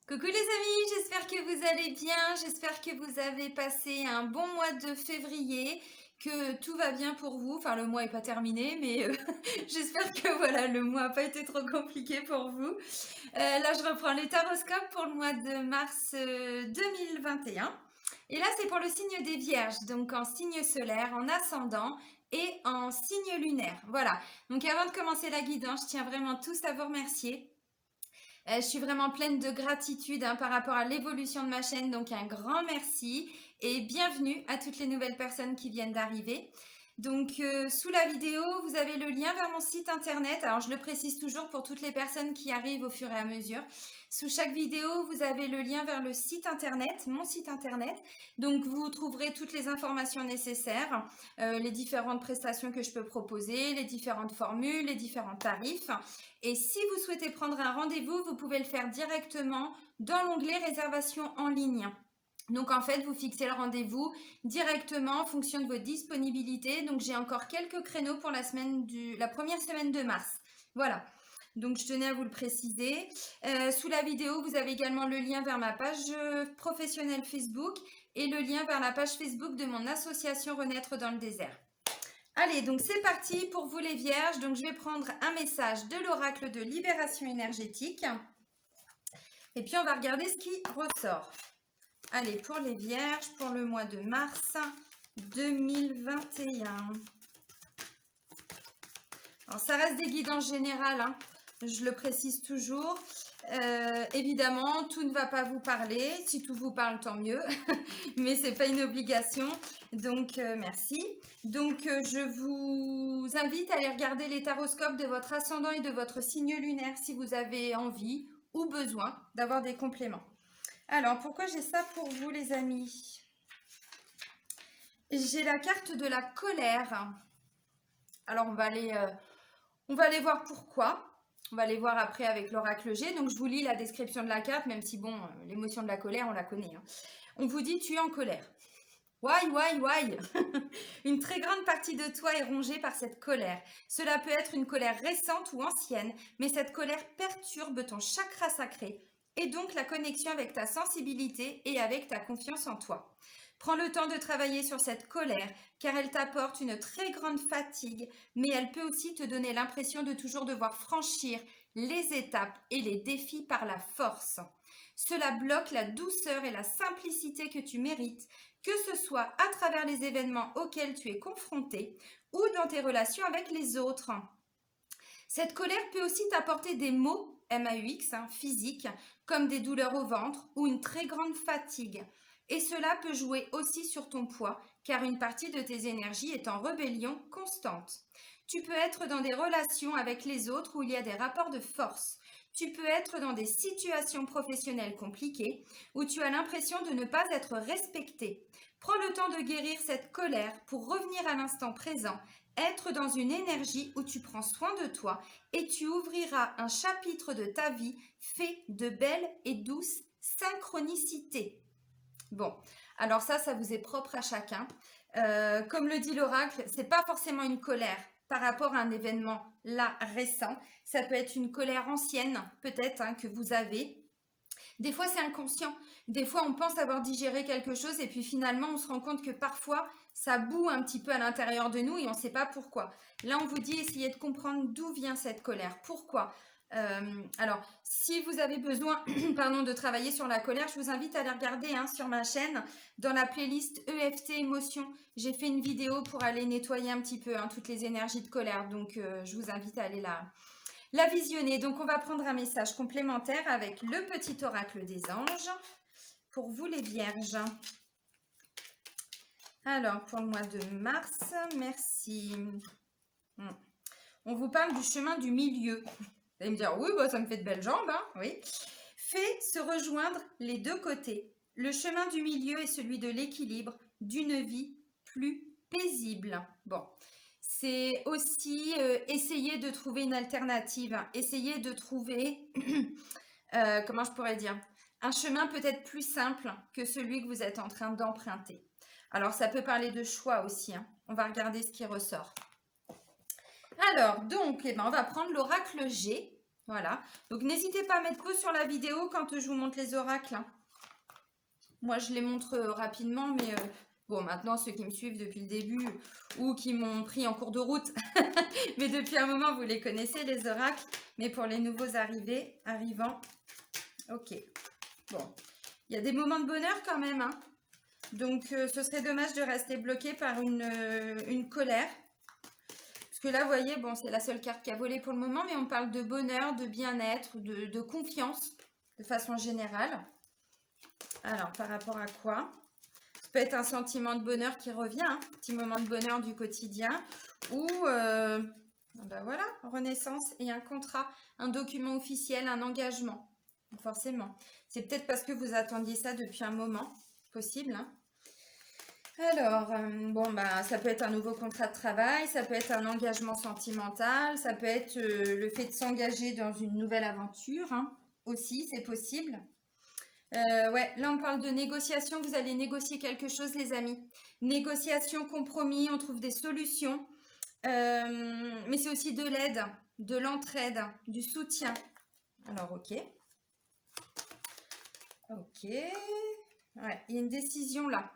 Coucou les amis, j'espère que vous allez bien, j'espère que vous avez passé un bon mois de février, que tout va bien pour vous. Enfin, le mois n'est pas terminé, mais j'espère que voilà, le mois n'a pas été trop compliqué pour vous. Là, je reprends les taroscopes pour le mois de mars 2021. Et là, c'est pour le signe des Vierges, donc en signe solaire, en ascendant et en signe lunaire. Voilà. Donc avant de commencer la guidance, je tiens vraiment tous à vous remercier. Je suis vraiment pleine de gratitude par rapport à l'évolution de ma chaîne, donc un grand merci et bienvenue à toutes les nouvelles personnes qui viennent d'arriver. Donc sous la vidéo, vous avez le lien vers mon site internet. Alors je le précise toujours pour toutes les personnes qui arrivent au fur et à mesure. Sous chaque vidéo, vous avez le lien vers le site internet, mon site internet. Donc vous trouverez toutes les informations nécessaires, les différentes prestations que je peux proposer, les différentes formules, les différents tarifs. Et si vous souhaitez prendre un rendez-vous, vous pouvez le faire directement dans l'onglet réservation en ligne. Donc en fait, vous fixez le rendez-vous directement en fonction de vos disponibilités. Donc j'ai encore quelques créneaux pour la première semaine de mars. Voilà. Donc je tenais à vous le préciser. Sous la vidéo, vous avez également le lien vers ma page professionnelle Facebook et le lien vers la page Facebook de mon association Renaître dans le désert. Allez, donc c'est parti pour vous les vierges. Donc je vais prendre un message de l'oracle de libération énergétique. Et puis on va regarder ce qui ressort. Allez, pour les vierges, pour le mois de mars 2021. Alors ça reste des guidances générales, hein. Je le précise toujours. Évidemment, tout ne va pas vous parler. Si tout vous parle, tant mieux. Mais ce n'est pas une obligation. Donc, merci. Donc, je vous invite à aller regarder les taroscopes de votre ascendant et de votre signe lunaire si vous avez envie ou besoin d'avoir des compléments. Alors, pourquoi j'ai ça pour vous, les amis? J'ai la carte de la colère. Alors, on va aller voir pourquoi. On va aller voir après avec l'oracle G. Donc, je vous lis la description de la carte, même si, bon, l'émotion de la colère, on la connaît, hein. On vous dit, tu es en colère. Why. Une très grande partie de toi est rongée par cette colère. Cela peut être une colère récente ou ancienne, mais cette colère perturbe ton chakra sacré et donc la connexion avec ta sensibilité et avec ta confiance en toi. Prends le temps de travailler sur cette colère car elle t'apporte une très grande fatigue, mais elle peut aussi te donner l'impression de toujours devoir franchir les étapes et les défis par la force. Cela bloque la douceur et la simplicité que tu mérites, que ce soit à travers les événements auxquels tu es confronté ou dans tes relations avec les autres. Cette colère peut aussi t'apporter des maux, MAUX, physiques, comme des douleurs au ventre ou une très grande fatigue. Et cela peut jouer aussi sur ton poids, car une partie de tes énergies est en rébellion constante. Tu peux être dans des relations avec les autres où il y a des rapports de force. Tu peux être dans des situations professionnelles compliquées où tu as l'impression de ne pas être respecté. Prends le temps de guérir cette colère pour revenir à l'instant présent, être dans une énergie où tu prends soin de toi et tu ouvriras un chapitre de ta vie fait de belles et douces synchronicités. Bon, alors ça vous est propre à chacun. Comme le dit l'oracle, c'est pas forcément une colère par rapport à un événement là récent. Ça peut être une colère ancienne, peut-être, que vous avez. Des fois, c'est inconscient. Des fois, on pense avoir digéré quelque chose et puis finalement, on se rend compte que parfois, ça boue un petit peu à l'intérieur de nous et on ne sait pas pourquoi. Là, on vous dit, essayez de comprendre d'où vient cette colère. Pourquoi? Alors, si vous avez besoin pardon, de travailler sur la colère, je vous invite à aller regarder sur ma chaîne, dans la playlist EFT Émotions. J'ai fait une vidéo pour aller nettoyer un petit peu toutes les énergies de colère. Donc, je vous invite à aller la visionner. Donc, on va prendre un message complémentaire avec le petit oracle des anges pour vous les vierges. Alors, pour le mois de mars, merci. On vous parle du chemin du milieu. Vous allez me dire, oui, ça me fait de belles jambes, oui. Fais se rejoindre les deux côtés. Le chemin du milieu est celui de l'équilibre, d'une vie plus paisible. Bon, c'est aussi essayer de trouver une alternative, essayer de trouver, comment je pourrais dire, un chemin peut-être plus simple que celui que vous êtes en train d'emprunter. Alors, ça peut parler de choix aussi. On va regarder ce qui ressort. Alors, donc, on va prendre l'oracle G. Voilà. Donc, n'hésitez pas à mettre pause sur la vidéo quand je vous montre les oracles, hein. Moi, je les montre rapidement, mais bon, maintenant, ceux qui me suivent depuis le début ou qui m'ont pris en cours de route, mais depuis un moment, vous les connaissez, les oracles. Mais pour les nouveaux arrivants, ok. Bon, il y a des moments de bonheur quand même, hein. Donc, ce serait dommage de rester bloqué par une colère. Parce que là, vous voyez, bon, c'est la seule carte qui a volé pour le moment, mais on parle de bonheur, de bien-être, de confiance, de façon générale. Alors, par rapport à quoi? Ça peut être un sentiment de bonheur qui revient, hein, petit moment de bonheur du quotidien, ou, ben voilà, renaissance et un contrat, un document officiel, un engagement, forcément. C'est peut-être parce que vous attendiez ça depuis un moment, possible, hein. Alors, bon, bah, ça peut être un nouveau contrat de travail, ça peut être un engagement sentimental, ça peut être le fait de s'engager dans une nouvelle aventure, hein, aussi, c'est possible. Ouais, là on parle de négociation, vous allez négocier quelque chose les amis. Négociation, compromis, on trouve des solutions. Mais c'est aussi de l'aide, de l'entraide, du soutien. Alors ok. Ok. Ouais, il y a une décision là.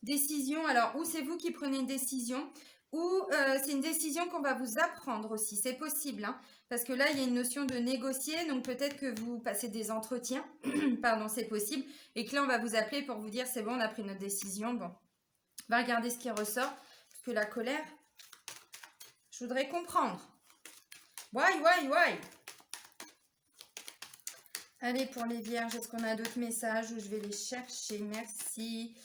Décision, alors ou c'est vous qui prenez une décision, ou c'est une décision qu'on va vous apprendre aussi, c'est possible, hein, parce que là il y a une notion de négocier, donc peut-être que vous passez des entretiens, pardon, c'est possible, et que là on va vous appeler pour vous dire c'est bon, on a pris notre décision, bon, on va regarder ce qui ressort, parce que la colère, je voudrais comprendre. Why? Allez, pour les vierges, est-ce qu'on a d'autres messages où je vais les chercher? Merci.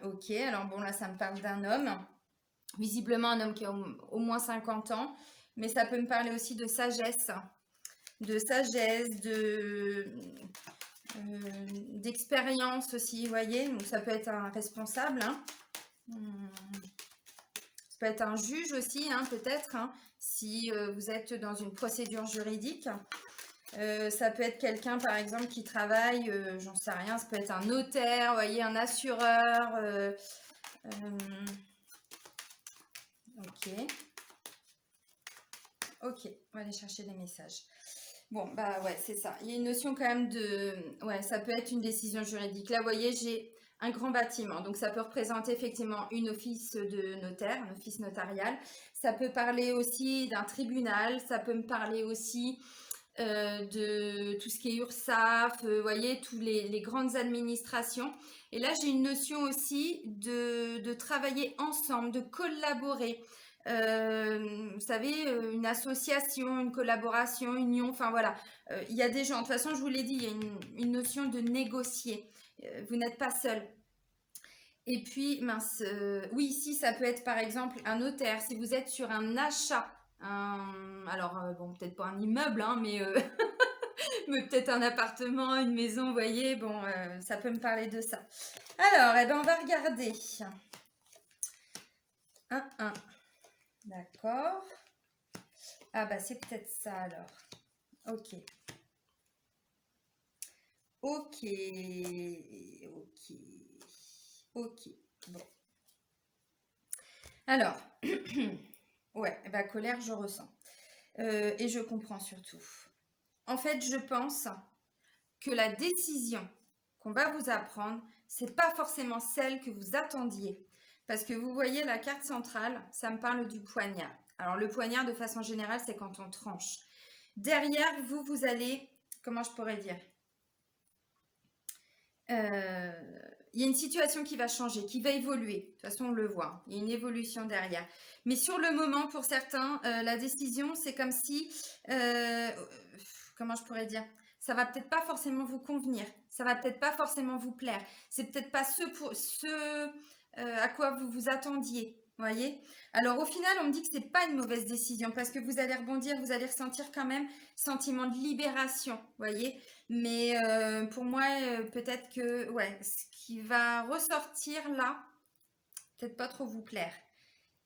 Ok, alors bon, là, ça me parle d'un homme. Visiblement, un homme qui a au moins 50 ans. Mais ça peut me parler aussi de sagesse. D'expérience aussi, vous voyez. Donc, ça peut être un responsable, hein. Ça peut être un juge aussi, hein, peut-être, hein, si vous êtes dans une procédure juridique. Ça peut être quelqu'un, par exemple, qui travaille, j'en sais rien, ça peut être un notaire, vous voyez, un assureur. Ok. Ok, on va aller chercher les messages. Bon, bah ouais, c'est ça. Il y a une notion quand même de... Ouais, ça peut être une décision juridique. Là, vous voyez, j'ai un grand bâtiment. Donc, ça peut représenter effectivement une office de notaire, un office notarial. Ça peut parler aussi d'un tribunal. Ça peut me parler aussi de tout ce qui est URSSAF, vous voyez, toutes les grandes administrations. Et là, j'ai une notion aussi de travailler ensemble, de collaborer. Vous savez, une association, une collaboration, union, enfin voilà. Il y a des gens, de toute façon, je vous l'ai dit, il y a une notion de négocier. Vous n'êtes pas seul. Et puis, mince, oui, ici, ça peut être par exemple un notaire. Si vous êtes sur un achat, alors, bon, peut-être pas un immeuble, hein, mais, mais peut-être un appartement, une maison, vous voyez, bon, ça peut me parler de ça. Alors, eh ben, on va regarder. Un. D'accord. Ah, bah, c'est peut-être ça alors. Ok. Ok. Bon. Alors, ouais, bah, colère, je ressens. Et je comprends surtout. En fait, je pense que la décision qu'on va vous apprendre, c'est pas forcément celle que vous attendiez. Parce que vous voyez la carte centrale, ça me parle du poignard. Alors le poignard, de façon générale, c'est quand on tranche. Derrière, vous allez, comment je pourrais dire, il y a une situation qui va changer, qui va évoluer. De toute façon, on le voit. Il y a une évolution derrière. Mais sur le moment, pour certains, la décision, c'est comme si... comment je pourrais dire? Ça va peut-être pas forcément vous convenir. Ça va peut-être pas forcément vous plaire. C'est peut-être pas ce à quoi vous vous attendiez. Voyez? Alors au final, on me dit que c'est pas une mauvaise décision parce que vous allez rebondir, vous allez ressentir quand même sentiment de libération. Voyez? Mais pour moi, peut-être que ouais, ce qui va ressortir là, peut-être pas trop vous plaire.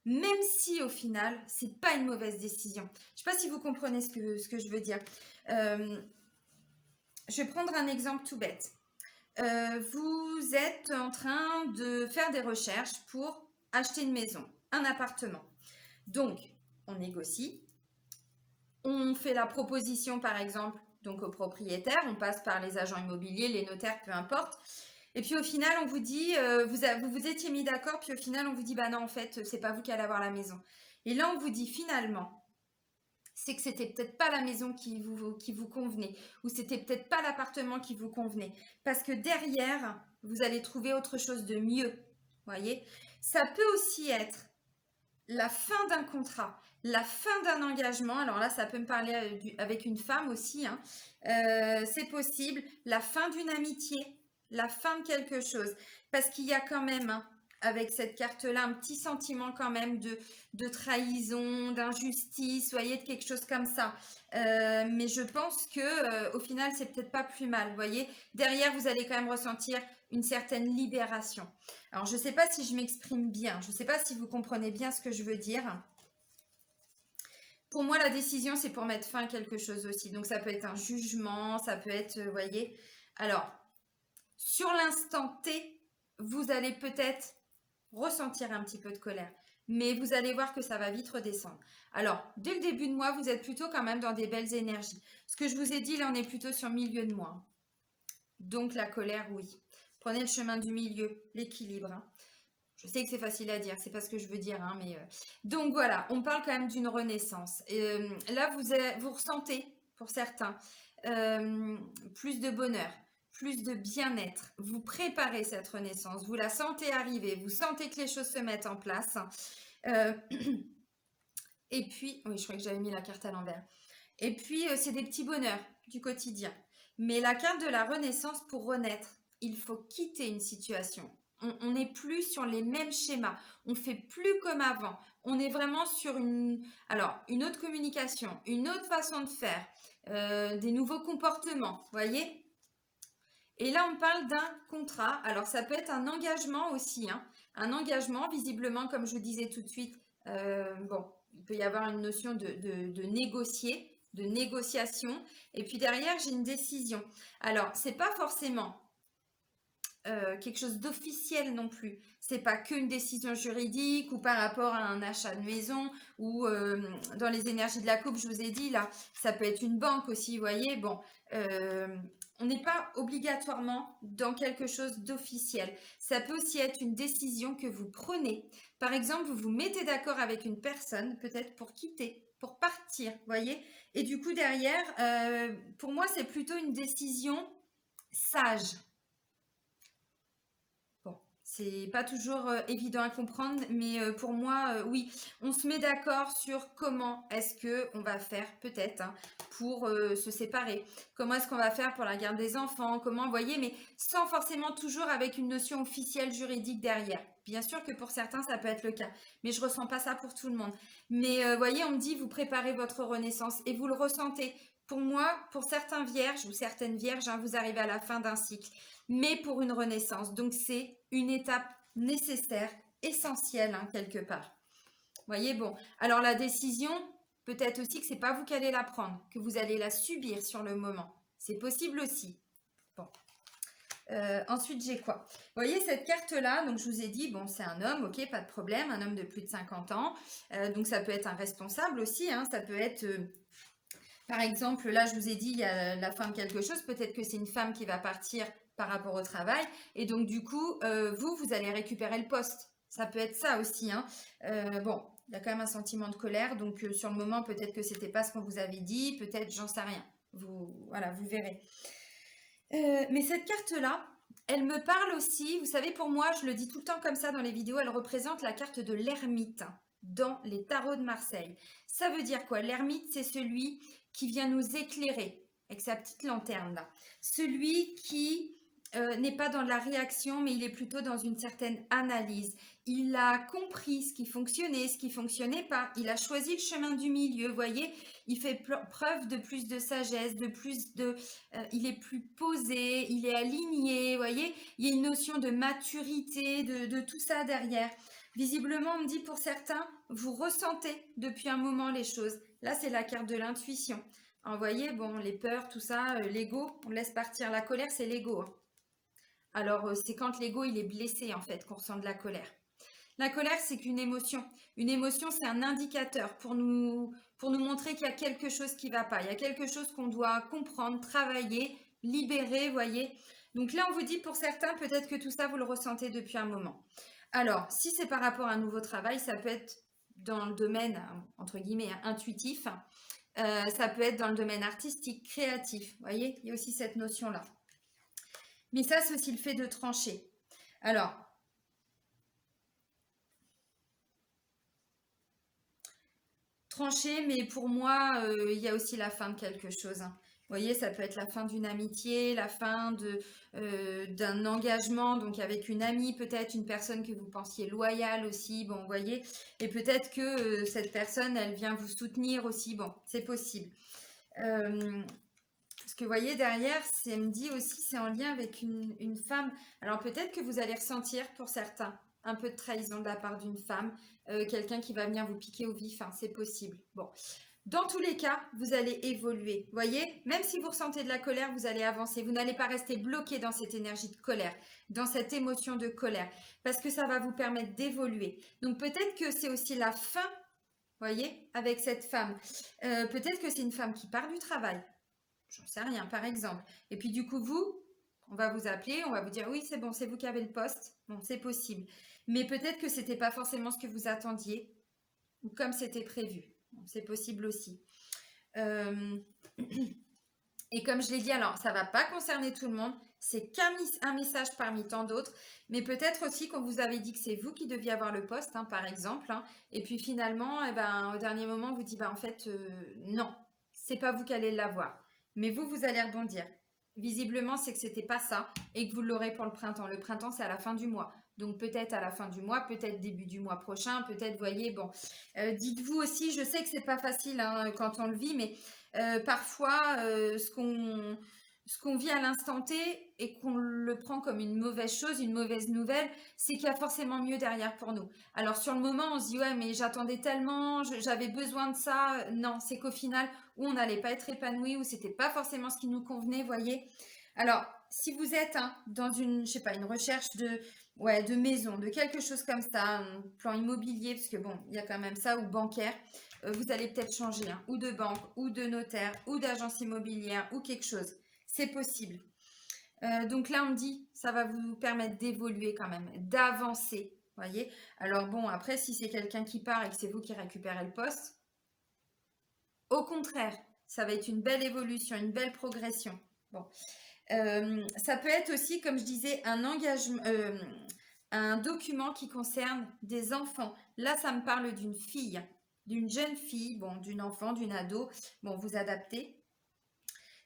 Même si au final, c'est pas une mauvaise décision. Je sais pas si vous comprenez ce que je veux dire. Je vais prendre un exemple tout bête. Vous êtes en train de faire des recherches pour acheter une maison, un appartement. Donc, on négocie. On fait la proposition, par exemple, donc au propriétaire, on passe par les agents immobiliers, les notaires, peu importe. Et puis au final, on vous dit, vous vous étiez mis d'accord, puis au final, on vous dit, bah non, en fait, c'est pas vous qui allez avoir la maison. Et là, on vous dit finalement, c'est que c'était peut-être pas la maison qui vous convenait, ou c'était peut-être pas l'appartement qui vous convenait, parce que derrière, vous allez trouver autre chose de mieux, voyez. Ça peut aussi être la fin d'un contrat, la fin d'un engagement. Alors là, ça peut me parler avec une femme aussi, hein. C'est possible. La fin d'une amitié, la fin de quelque chose. Parce qu'il y a quand même, hein, avec cette carte-là, un petit sentiment quand même de trahison, d'injustice, voyez, de quelque chose comme ça. Mais je pense que au final, c'est peut-être pas plus mal, voyez. Derrière, vous allez quand même ressentir une certaine libération. Alors, je ne sais pas si je m'exprime bien. Je ne sais pas si vous comprenez bien ce que je veux dire. Pour moi, la décision, c'est pour mettre fin à quelque chose aussi. Donc, ça peut être un jugement, ça peut être, vous voyez. Alors, sur l'instant T, vous allez peut-être ressentir un petit peu de colère. Mais vous allez voir que ça va vite redescendre. Alors, dès le début de mois, vous êtes plutôt quand même dans des belles énergies. Ce que je vous ai dit, là, on est plutôt sur milieu de mois. Donc, la colère, oui. Prenez le chemin du milieu, l'équilibre, hein. Je sais que c'est facile à dire, c'est pas ce que je veux dire, hein, mais donc voilà, on parle quand même d'une renaissance. Et, là, vous ressentez, pour certains, plus de bonheur, plus de bien-être. Vous préparez cette renaissance, vous la sentez arriver, vous sentez que les choses se mettent en place. Euh, et puis, oui, je crois que j'avais mis la carte à l'envers. Et puis, c'est des petits bonheurs du quotidien. Mais la carte de la renaissance, pour renaître, il faut quitter une situation. On n'est plus sur les mêmes schémas. On fait plus comme avant. On est vraiment sur une autre communication, une autre façon de faire, des nouveaux comportements, voyez. Et là, on parle d'un contrat. Alors, ça peut être un engagement aussi, hein. Un engagement, visiblement, comme je vous disais tout de suite, bon, il peut y avoir une notion de négocier, de négociation. Et puis derrière, j'ai une décision. Alors, c'est pas forcément quelque chose d'officiel non plus. C'est pas qu'une décision juridique ou par rapport à un achat de maison ou dans les énergies de la coupe, je vous ai dit là, ça peut être une banque aussi, vous voyez. Bon, on n'est pas obligatoirement dans quelque chose d'officiel. Ça peut aussi être une décision que vous prenez. Par exemple, vous vous mettez d'accord avec une personne, peut-être pour quitter, pour partir, vous voyez. Et du coup, derrière, pour moi, c'est plutôt une décision sage. C'est pas toujours évident à comprendre, mais pour moi, oui, on se met d'accord sur comment est-ce que on va faire peut-être, hein, pour se séparer. Comment est-ce qu'on va faire pour la garde des enfants, comment, vous voyez, mais sans forcément toujours avec une notion officielle juridique derrière. Bien sûr que pour certains, ça peut être le cas, mais je ressens pas ça pour tout le monde. Mais vous voyez, on me dit, vous préparez votre renaissance et vous le ressentez. Pour moi, pour certains vierges ou certaines vierges, hein, vous arrivez à la fin d'un cycle, mais pour une renaissance. Donc, c'est une étape nécessaire, essentielle, hein, quelque part. Vous voyez, bon. Alors, la décision, peut-être aussi que c'est pas vous qui allez la prendre, que vous allez la subir sur le moment. C'est possible aussi. Bon. Ensuite, j'ai quoi? Vous voyez cette carte-là, donc je vous ai dit, bon, c'est un homme, ok, pas de problème, un homme de plus de 50 ans. Donc, ça peut être un responsable aussi, hein, ça peut être... par exemple, là, je vous ai dit, il y a la fin de quelque chose. Peut-être que c'est une femme qui va partir par rapport au travail. Et donc, du coup, vous allez récupérer le poste. Ça peut être ça aussi, hein. Bon, il y a quand même un sentiment de colère. Donc, sur le moment, peut-être que c'était pas ce qu'on vous avait dit. Peut-être, j'en sais rien. Voilà, vous verrez. Mais cette carte-là, elle me parle aussi. Vous savez, pour moi, je le dis tout le temps comme ça dans les vidéos, elle représente la carte de l'ermite dans les tarots de Marseille. Ça veut dire quoi? L'ermite, c'est celui qui vient nous éclairer avec sa petite lanterne là. Celui qui n'est pas dans la réaction, mais il est plutôt dans une certaine analyse. Il a compris ce qui fonctionnait, ce qui fonctionnait pas. Il a choisi le chemin du milieu, vous voyez. Il fait preuve de plus de sagesse, de plus de... il est plus posé, il est aligné, vous voyez. Il y a une notion de maturité, de tout ça derrière. Visiblement, on me dit pour certains, vous ressentez depuis un moment les choses. Là, c'est la carte de l'intuition. Vous voyez, bon, les peurs, tout ça, l'ego, on laisse partir. La colère, c'est l'ego, hein. Alors, c'est quand l'ego, il est blessé, en fait, qu'on ressent de la colère. La colère, c'est qu'une émotion. Une émotion, c'est un indicateur pour nous montrer qu'il y a quelque chose qui ne va pas. Il y a quelque chose qu'on doit comprendre, travailler, libérer, voyez. Donc là, on vous dit pour certains, peut-être que tout ça, vous le ressentez depuis un moment. Alors, si c'est par rapport à un nouveau travail, ça peut être dans le domaine, entre guillemets, intuitif. Ça peut être dans le domaine artistique, créatif. Vous voyez, il y a aussi cette notion-là. Mais ça, c'est aussi le fait de trancher. Alors, trancher, mais pour moi, il y a aussi la fin de quelque chose, hein. Vous voyez, ça peut être la fin d'une amitié, la fin d'un engagement, donc avec une amie, peut-être une personne que vous pensiez loyale aussi, bon, vous voyez, et peut-être que cette personne, elle vient vous soutenir aussi, bon, c'est possible. Parce que vous voyez, derrière, c'est me dit aussi, c'est en lien avec une femme. Alors peut-être que vous allez ressentir pour certains un peu de trahison de la part d'une femme, quelqu'un qui va venir vous piquer au vif, hein, c'est possible. Bon, dans tous les cas, vous allez évoluer. Vous voyez, même si vous ressentez de la colère, vous allez avancer. Vous n'allez pas rester bloqué dans cette énergie de colère, dans cette émotion de colère, parce que ça va vous permettre d'évoluer. Donc peut-être que c'est aussi la fin, vous voyez, avec cette femme. Peut-être que c'est une femme qui part du travail. J'en sais rien, par exemple. Et puis du coup, on va vous appeler, on va vous dire oui, c'est bon, c'est vous qui avez le poste. Bon, c'est possible. Mais peut-être que c'était pas forcément ce que vous attendiez ou comme c'était prévu. Bon, c'est possible aussi. Et comme je l'ai dit, alors ça va pas concerner tout le monde. C'est qu'un message parmi tant d'autres. Mais peut-être aussi qu'on vous avait dit que c'est vous qui deviez avoir le poste, hein, par exemple. Hein, et puis finalement, eh ben, au dernier moment, on vous dit bah, en fait, non, c'est pas vous qui allez l'avoir. Mais vous allez rebondir. Visiblement, c'est que c'était pas ça et que vous l'aurez pour le printemps. Le printemps, c'est à la fin du mois. Donc peut-être à la fin du mois, peut-être début du mois prochain, peut-être, voyez, bon. Dites-vous aussi, je sais que c'est pas facile hein, quand on le vit, mais parfois, ce qu'on vit à l'instant T et qu'on le prend comme une mauvaise chose, une mauvaise nouvelle, c'est qu'il y a forcément mieux derrière pour nous. Alors sur le moment, on se dit ouais, mais j'attendais tellement, j'avais besoin de ça. Non, c'est qu'au final, où on n'allait pas être épanoui, où c'était pas forcément ce qui nous convenait, voyez. Alors, si vous êtes hein, dans une, je sais pas, une recherche de maison, de quelque chose comme ça, un plan immobilier, parce que bon, il y a quand même ça, ou bancaire, vous allez peut-être changer, hein, ou de banque, ou de notaire, ou d'agence immobilière, ou quelque chose. C'est possible. Donc là, on me dit, ça va vous permettre d'évoluer quand même, d'avancer, voyez. Alors bon, après, si c'est quelqu'un qui part et que c'est vous qui récupérez le poste, au contraire, ça va être une belle évolution, une belle progression. Bon, ça peut être aussi, comme je disais, un engagement, un document qui concerne des enfants. Là, ça me parle d'une fille, d'une jeune fille, bon, d'une enfant, d'une ado. Bon, vous adaptez.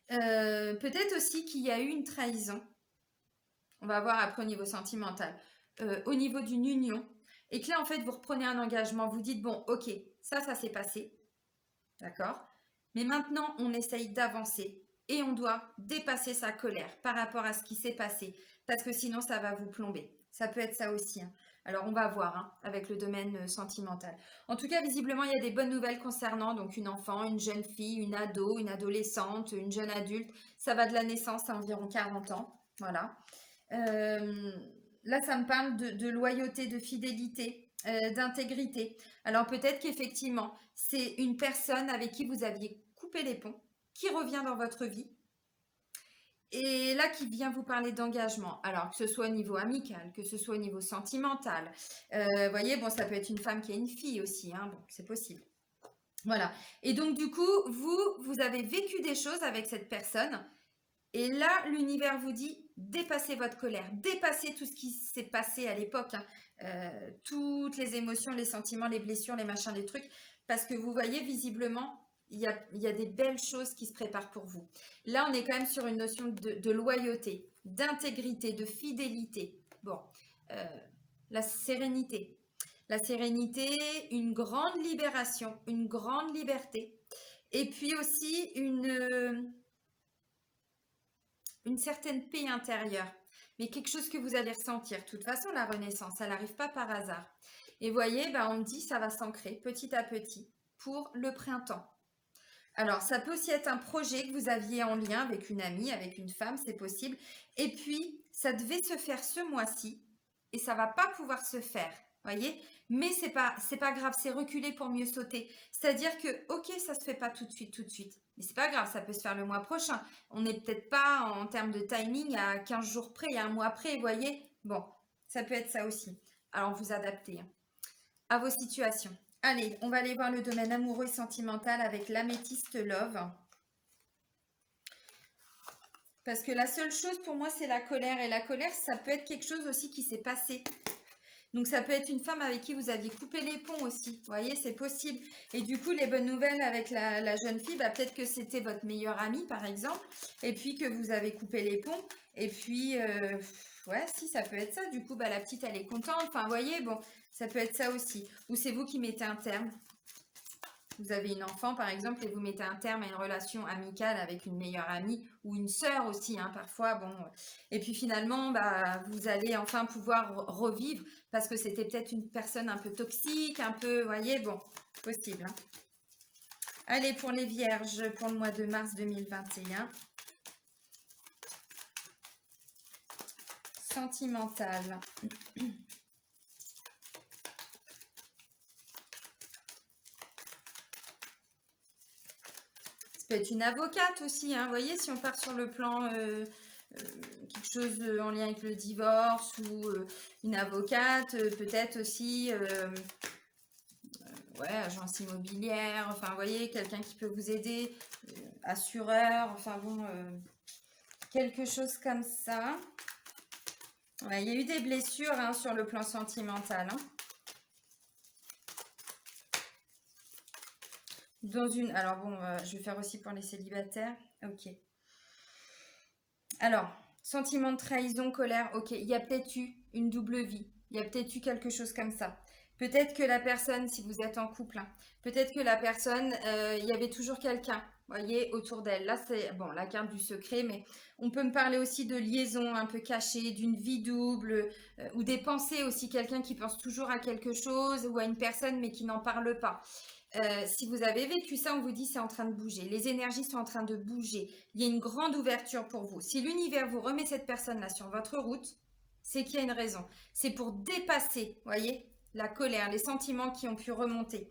Peut-être aussi qu'il y a eu une trahison. On va voir après au niveau sentimental. Au niveau d'une union. Et que là, en fait, vous reprenez un engagement. Vous dites, bon, ok, ça s'est passé. D'accord? Mais maintenant, on essaye d'avancer. Et on doit dépasser sa colère par rapport à ce qui s'est passé. Parce que sinon, ça va vous plomber. Ça peut être ça aussi. Hein. Alors, on va voir hein, avec le domaine sentimental. En tout cas, visiblement, il y a des bonnes nouvelles concernant donc une enfant, une jeune fille, une ado, une adolescente, une jeune adulte. Ça va de la naissance à environ 40 ans. Voilà. Là, ça me parle de loyauté, de fidélité, d'intégrité. Alors, peut-être qu'effectivement, c'est une personne avec qui vous aviez coupé les ponts, qui revient dans votre vie et là qui vient vous parler d'engagement. Alors que ce soit au niveau amical, que ce soit au niveau sentimental. Voyez, bon, ça peut être une femme qui a une fille aussi, hein, bon, c'est possible. Voilà. Et donc du coup, vous avez vécu des choses avec cette personne et là, l'univers vous dit, dépassez votre colère, dépassez tout ce qui s'est passé à l'époque, hein, toutes les émotions, les sentiments, les blessures, les machins, les trucs, parce que vous voyez visiblement, il y a des belles choses qui se préparent pour vous. Là, on est quand même sur une notion de loyauté, d'intégrité, de fidélité. Bon, la sérénité. La sérénité, une grande libération, une grande liberté. Et puis aussi une certaine paix intérieure, mais quelque chose que vous allez ressentir. De toute façon, la renaissance, elle n'arrive pas par hasard. Et voyez, ben, on me dit ça va s'ancrer petit à petit pour le printemps. Alors, ça peut aussi être un projet que vous aviez en lien avec une amie, avec une femme, c'est possible. Et puis, ça devait se faire ce mois-ci et ça va pas pouvoir se faire voyez. Mais c'est pas grave, c'est reculer pour mieux sauter. C'est-à-dire que, ok, ça se fait pas tout de suite, mais c'est pas grave, ça peut se faire le mois prochain. On n'est peut-être pas en termes de timing à 15 jours près, il y a un mois près, vous voyez. Bon, ça peut être ça aussi. Alors, vous adaptez hein, à vos situations. Allez, on va aller voir le domaine amoureux et sentimental avec l'améthyste love. Parce que la seule chose pour moi, c'est la colère. Et la colère, ça peut être quelque chose aussi qui s'est passé. Donc, ça peut être une femme avec qui vous aviez coupé les ponts aussi. Vous voyez, c'est possible. Et du coup, les bonnes nouvelles avec la jeune fille, bah, peut-être que c'était votre meilleure amie, par exemple. Et puis que vous avez coupé les ponts. Et puis, ouais, si, ça peut être ça. Du coup, bah, la petite, elle est contente. Enfin, vous voyez, bon, ça peut être ça aussi. Ou c'est vous qui mettez un terme. Vous avez une enfant, par exemple, et vous mettez un terme à une relation amicale avec une meilleure amie ou une sœur aussi, hein, parfois. Bon, et puis finalement, bah, vous allez enfin pouvoir revivre parce que c'était peut-être une personne un peu toxique, un peu, vous voyez, bon, possible. Hein. Allez, pour les vierges, pour le mois de mars 2021. Sentimental. Ça peut être une avocate aussi, hein, vous voyez, si on part sur le plan quelque chose en lien avec le divorce ou une avocate, peut-être aussi ouais, agence immobilière, enfin vous voyez, quelqu'un qui peut vous aider, assureur, enfin bon, quelque chose comme ça. Ouais, il y a eu des blessures hein, sur le plan sentimental. Hein. Alors bon, je vais faire aussi pour les célibataires. Ok. Alors, sentiment de trahison, colère, ok. Il y a peut-être eu une double vie. Il y a peut-être eu quelque chose comme ça. Peut-être que la personne, si vous êtes en couple, hein, peut-être que la personne, il y avait toujours quelqu'un, voyez, autour d'elle. Là, c'est bon, la carte du secret, mais on peut me parler aussi de liaison un peu cachée, d'une vie double, ou des pensées aussi, quelqu'un qui pense toujours à quelque chose ou à une personne, mais qui n'en parle pas. Si vous avez vécu ça, on vous dit c'est en train de bouger. Les énergies sont en train de bouger. Il y a une grande ouverture pour vous. Si l'univers vous remet cette personne-là sur votre route, c'est qu'il y a une raison. C'est pour dépasser, voyez, la colère, les sentiments qui ont pu remonter.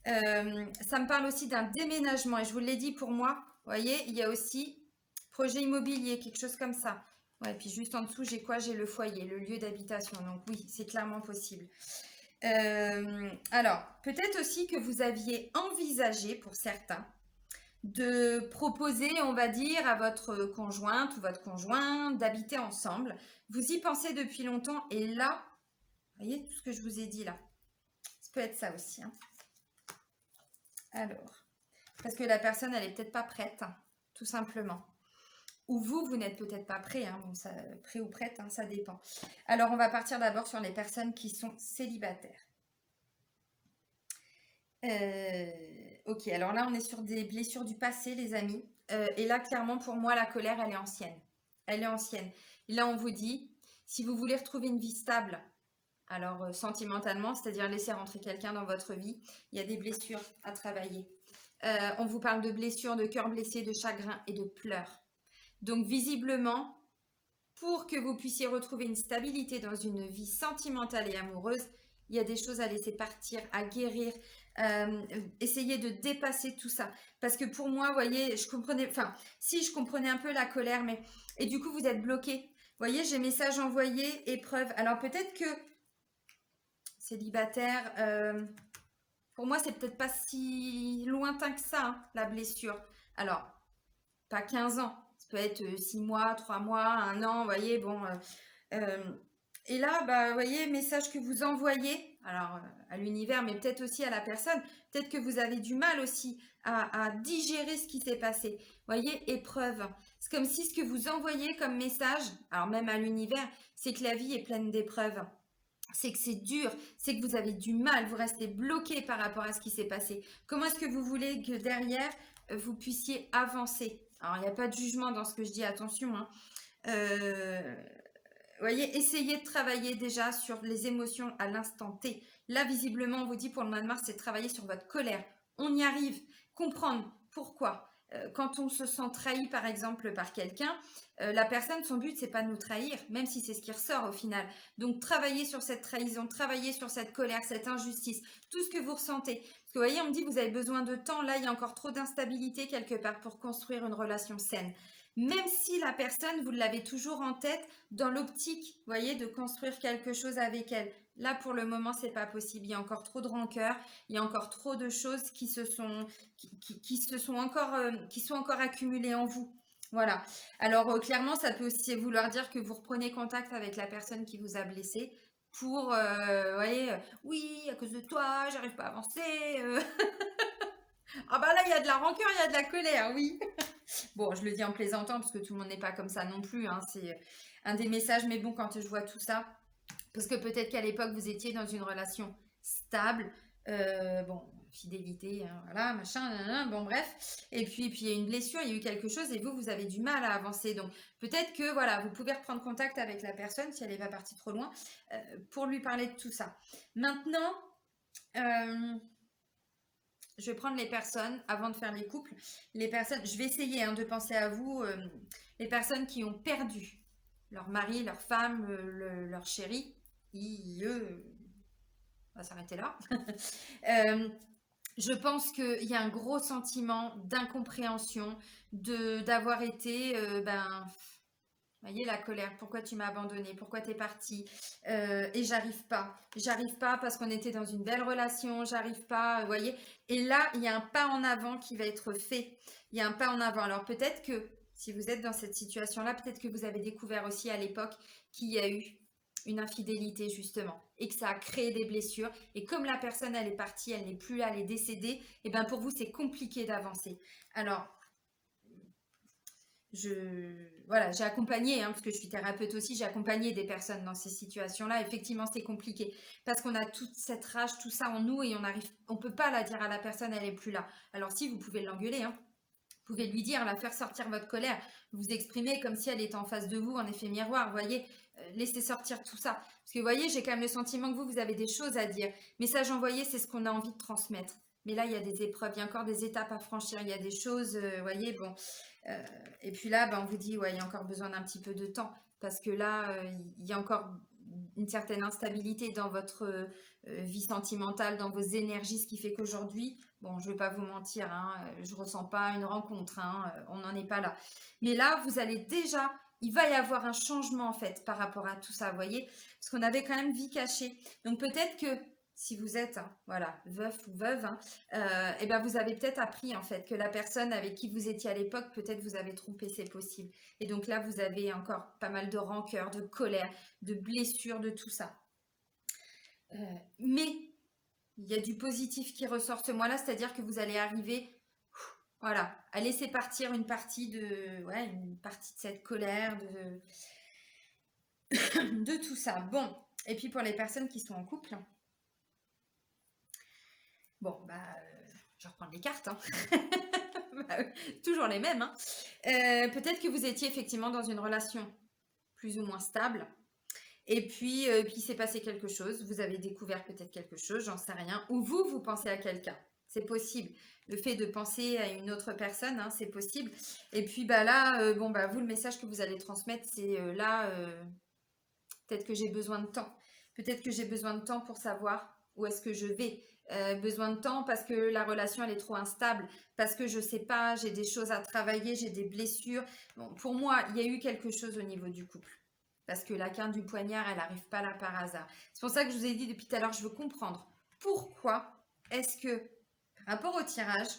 Ça me parle aussi d'un déménagement. Et je vous l'ai dit pour moi, voyez, il y a aussi projet immobilier, quelque chose comme ça. Ouais, puis juste en dessous, j'ai quoi? J'ai le foyer, le lieu d'habitation. Donc oui, c'est clairement possible. Alors, peut-être aussi que vous aviez envisagé, pour certains, de proposer, on va dire, à votre conjointe ou votre conjoint d'habiter ensemble. Vous y pensez depuis longtemps et là, vous voyez tout ce que je vous ai dit là. Ça peut être ça aussi. Hein. Alors, parce que la personne, elle est peut-être pas prête, hein, tout simplement. Ou vous n'êtes peut-être pas prêt, hein, bon, ça, prêt ou prête, hein, ça dépend. Alors, on va partir d'abord sur les personnes qui sont célibataires. Ok, alors là, on est sur des blessures du passé, les amis. Et là, clairement, pour moi, la colère, elle est ancienne. Elle est ancienne. Et là, on vous dit, si vous voulez retrouver une vie stable, alors sentimentalement, c'est-à-dire laisser rentrer quelqu'un dans votre vie, il y a des blessures à travailler. On vous parle de blessures, de cœur blessé, de chagrin et de pleurs. Donc, visiblement, pour que vous puissiez retrouver une stabilité dans une vie sentimentale et amoureuse, il y a des choses à laisser partir, à guérir, essayer de dépasser tout ça. Parce que pour moi, vous voyez, je comprenais un peu la colère, mais et du coup, vous êtes bloqué. Vous voyez, j'ai message envoyé, épreuve. Alors peut-être que célibataire, pour moi, c'est peut-être pas si lointain que ça, hein, la blessure. Alors, pas 15 ans. Ça peut être 6 mois, 3 mois, 1 an, vous voyez, bon. Et là, bah, vous voyez, message que vous envoyez, alors à l'univers, mais peut-être aussi à la personne, peut-être que vous avez du mal aussi à digérer ce qui s'est passé. Vous voyez, épreuve. C'est comme si ce que vous envoyez comme message, alors même à l'univers, c'est que la vie est pleine d'épreuves. C'est que c'est dur, c'est que vous avez du mal, vous restez bloqué par rapport à ce qui s'est passé. Comment est-ce que vous voulez que derrière, vous puissiez avancer? Alors, il n'y a pas de jugement dans ce que je dis, attention. Hein. Voyez, essayez de travailler déjà sur les émotions à l'instant T. Là, visiblement, on vous dit pour le mois de mars, c'est travailler sur votre colère. On y arrive. Comprendre pourquoi. quand on se sent trahi par exemple par quelqu'un, la personne, son but c'est pas de nous trahir, même si c'est ce qui ressort au final. Donc travaillez sur cette trahison, travaillez sur cette colère, cette injustice, tout ce que vous ressentez. Parce que vous voyez, on me dit vous avez besoin de temps, là il y a encore trop d'instabilité quelque part pour construire une relation saine. Même si la personne, vous l'avez toujours en tête dans l'optique, vous voyez, de construire quelque chose avec elle. Là, pour le moment, c'est pas possible. Il y a encore trop de rancœur, il y a encore trop de choses qui sont encore accumulées en vous. Voilà. Alors, clairement, ça peut aussi vouloir dire que vous reprenez contact avec la personne qui vous a blessé pour, vous voyez, oui, à cause de toi, j'arrive pas à avancer. Ah bah là, il y a de la rancœur, il y a de la colère, oui. Bon, je le dis en plaisantant parce que tout le monde n'est pas comme ça non plus, hein. C'est un des messages, mais bon, quand je vois tout ça, parce que peut-être qu'à l'époque, vous étiez dans une relation stable, bon, fidélité, hein, voilà, machin, nanana, bon, bref. Et puis, il y a une blessure, il y a eu quelque chose et vous avez du mal à avancer. Donc, peut-être que, voilà, vous pouvez reprendre contact avec la personne si elle n'est pas partie trop loin pour lui parler de tout ça. Maintenant, je vais prendre les personnes, avant de faire les couples, les personnes, je vais essayer de penser à vous, les personnes qui ont perdu leur mari, leur femme, leur chéri, on va s'arrêter là. Je pense qu'il y a un gros sentiment d'incompréhension, d'avoir été, vous voyez la colère, pourquoi tu m'as abandonné, pourquoi tu es parti, et j'arrive pas parce qu'on était dans une belle relation, j'arrive pas, vous voyez. Et là, il y a un pas en avant qui va être fait, il y a un pas en avant. Alors peut-être que si vous êtes dans cette situation-là, peut-être que vous avez découvert aussi à l'époque qu'il y a eu une infidélité justement et que ça a créé des blessures. Et comme la personne, elle est partie, elle n'est plus là, elle est décédée, et bien pour vous, c'est compliqué d'avancer. Alors, voilà, j'ai accompagné, parce que je suis thérapeute aussi, j'ai accompagné des personnes dans ces situations-là. Effectivement, c'est compliqué parce qu'on a toute cette rage, tout ça en nous et on peut pas la dire à la personne, elle est plus là. Alors si, vous pouvez l'engueuler, vous pouvez lui dire, la faire sortir votre colère, vous exprimer comme si elle était en face de vous, en effet miroir, vous voyez, laissez sortir tout ça. Parce que vous voyez, j'ai quand même le sentiment que vous avez des choses à dire. Message envoyé, c'est ce qu'on a envie de transmettre. Mais là, il y a des épreuves, il y a encore des étapes à franchir, il y a des choses, vous voyez, bon. Et puis là, on vous dit, ouais, il y a encore besoin d'un petit peu de temps. Parce que là, il y a encore une certaine instabilité dans votre vie sentimentale, dans vos énergies, ce qui fait qu'aujourd'hui, bon, je ne vais pas vous mentir, je ne ressens pas une rencontre, on n'en est pas là. Mais là, vous allez déjà, il va y avoir un changement en fait par rapport à tout ça, vous voyez, parce qu'on avait quand même vie cachée. Donc peut-être que si vous êtes, voilà, veuf ou veuve, et ben vous avez peut-être appris en fait que la personne avec qui vous étiez à l'époque, peut-être vous avez trompé, c'est possible. Et donc là, vous avez encore pas mal de rancœur, de colère, de blessures, de tout ça. Mais il y a du positif qui ressort ce mois-là, c'est-à-dire que vous allez arriver, voilà, à laisser partir une partie de cette colère, de tout ça. Bon, et puis pour les personnes qui sont en couple, bon, je vais reprendre les cartes, toujours les mêmes. Peut-être que vous étiez effectivement dans une relation plus ou moins stable. Et puis, il s'est passé quelque chose. Vous avez découvert peut-être quelque chose, j'en sais rien. Ou vous pensez à quelqu'un. C'est possible. Le fait de penser à une autre personne, c'est possible. Et puis, là, vous, le message que vous allez transmettre, c'est peut-être que j'ai besoin de temps. Peut-être que j'ai besoin de temps pour savoir où est-ce que je vais. Besoin de temps parce que la relation elle est trop instable, parce que je sais pas, j'ai des choses à travailler, j'ai des blessures. Bon, pour moi, il y a eu quelque chose au niveau du couple. Parce que la quinte du poignard, elle n'arrive pas là par hasard. C'est pour ça que je vous ai dit depuis tout à l'heure, je veux comprendre pourquoi est-ce que, par rapport au tirage,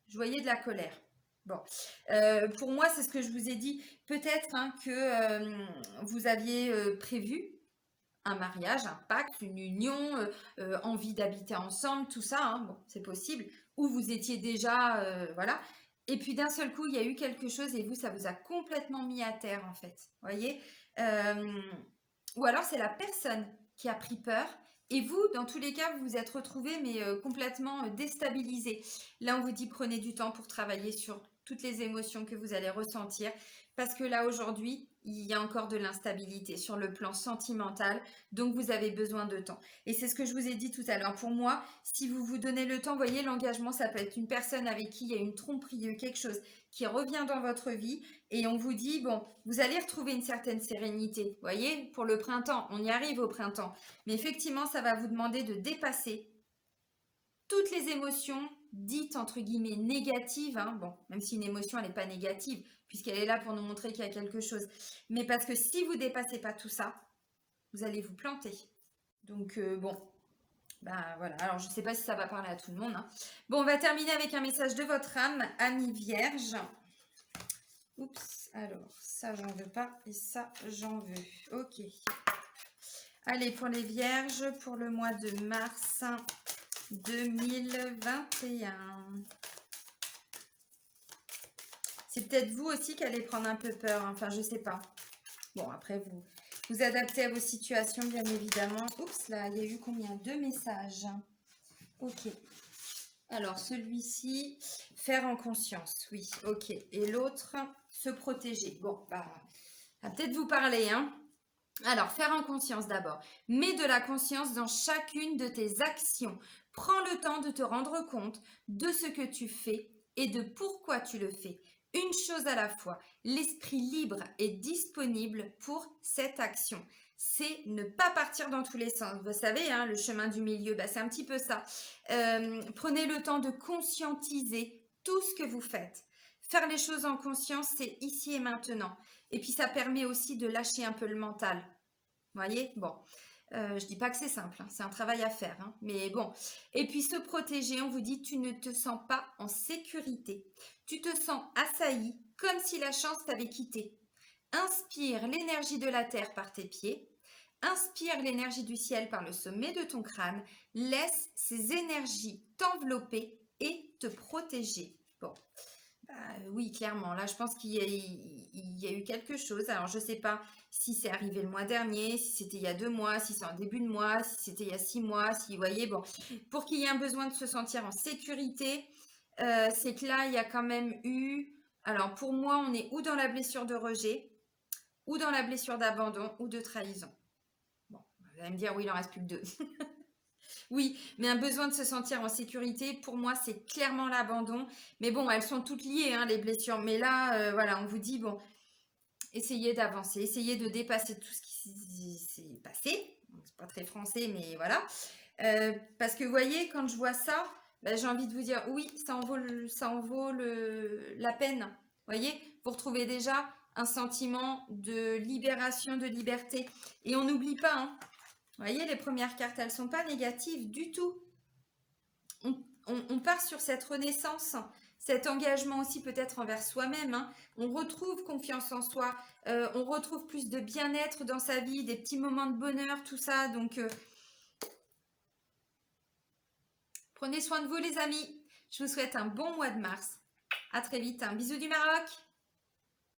je voyais de la colère. Bon, pour moi, c'est ce que je vous ai dit. Peut-être que vous aviez prévu un mariage, un pacte, une union, envie d'habiter ensemble, tout ça, bon, c'est possible. Ou vous étiez déjà, voilà. Et puis d'un seul coup, il y a eu quelque chose et vous, ça vous a complètement mis à terre, en fait. Vous voyez, ou alors c'est la personne qui a pris peur et vous, dans tous les cas, vous vous êtes retrouvés mais complètement déstabilisés. Là, on vous dit prenez du temps pour travailler sur toutes les émotions que vous allez ressentir parce que là, aujourd'hui, il y a encore de l'instabilité sur le plan sentimental, donc vous avez besoin de temps. Et c'est ce que je vous ai dit tout à l'heure. Pour moi, si vous vous donnez le temps, voyez, l'engagement, ça peut être une personne avec qui il y a une tromperie, quelque chose qui revient dans votre vie, et on vous dit, bon, vous allez retrouver une certaine sérénité, voyez, pour le printemps, on y arrive au printemps. Mais effectivement, ça va vous demander de dépasser toutes les émotions dites entre guillemets négatives, hein, bon, même si une émotion elle n'est pas négative, puisqu'elle est là pour nous montrer qu'il y a quelque chose, mais parce que si vous dépassez pas tout ça, vous allez vous planter. Donc bon, ben voilà, alors je ne sais pas si ça va parler à tout le monde. Hein. Bon, on va terminer avec un message de votre âme, ami vierge. Oups, alors ça j'en veux pas et ça j'en veux. Ok. Allez, pour les vierges, pour le mois de mars 2021. C'est peut-être vous aussi qui allez prendre un peu peur. Enfin, je sais pas. Bon, après, vous adaptez à vos situations, bien évidemment. Oups, là, il y a eu combien? 2 messages. Ok. Alors, celui-ci, faire en conscience. Oui, ok. Et l'autre, se protéger. Bon, bah, va peut-être vous parler, hein. Alors, faire en conscience d'abord. Mets de la conscience dans chacune de tes actions. Prends le temps de te rendre compte de ce que tu fais et de pourquoi tu le fais. Une chose à la fois. L'esprit libre est disponible pour cette action. C'est ne pas partir dans tous les sens. Vous savez, hein, le chemin du milieu, bah, c'est un petit peu ça. Prenez le temps de conscientiser tout ce que vous faites. Faire les choses en conscience, c'est ici et maintenant. Et puis, ça permet aussi de lâcher un peu le mental. Vous voyez? Bon, je dis pas que c'est simple, hein, c'est un travail à faire. Hein, mais bon. Et puis, se protéger, on vous dit, tu ne te sens pas en sécurité. Tu te sens assailli, comme si la chance t'avait quitté. Inspire l'énergie de la terre par tes pieds. Inspire l'énergie du ciel par le sommet de ton crâne. Laisse ces énergies t'envelopper et te protéger. Bon. Oui, clairement. Là, je pense qu'il y a eu quelque chose. Alors, je ne sais pas si c'est arrivé le mois dernier, si c'était il y a 2 mois, si c'est en début de mois, si c'était il y a 6 mois, si vous voyez, bon, pour qu'il y ait un besoin de se sentir en sécurité, c'est que là, il y a quand même eu. Alors, pour moi, on est ou dans la blessure de rejet, ou dans la blessure d'abandon, ou de trahison. Bon, vous allez me dire, oui, il en reste plus que 2. Oui, mais un besoin de se sentir en sécurité, pour moi, c'est clairement l'abandon. Mais bon, elles sont toutes liées, hein, les blessures. Mais là, voilà, on vous dit, bon, essayez d'avancer, essayez de dépasser tout ce qui s'est passé. C'est pas très français, mais voilà. Parce que vous voyez, quand je vois ça, bah, j'ai envie de vous dire, oui, ça en vaut la peine. Vous voyez, vous retrouvez déjà un sentiment de libération, de liberté. Et on n'oublie pas, hein, vous voyez, les premières cartes, elles ne sont pas négatives du tout. On part sur cette renaissance, cet engagement aussi peut-être envers soi-même. Hein. On retrouve confiance en soi, on retrouve plus de bien-être dans sa vie, des petits moments de bonheur, tout ça. Donc, prenez soin de vous les amis. Je vous souhaite un bon mois de mars. À très vite. Un bisou du Maroc.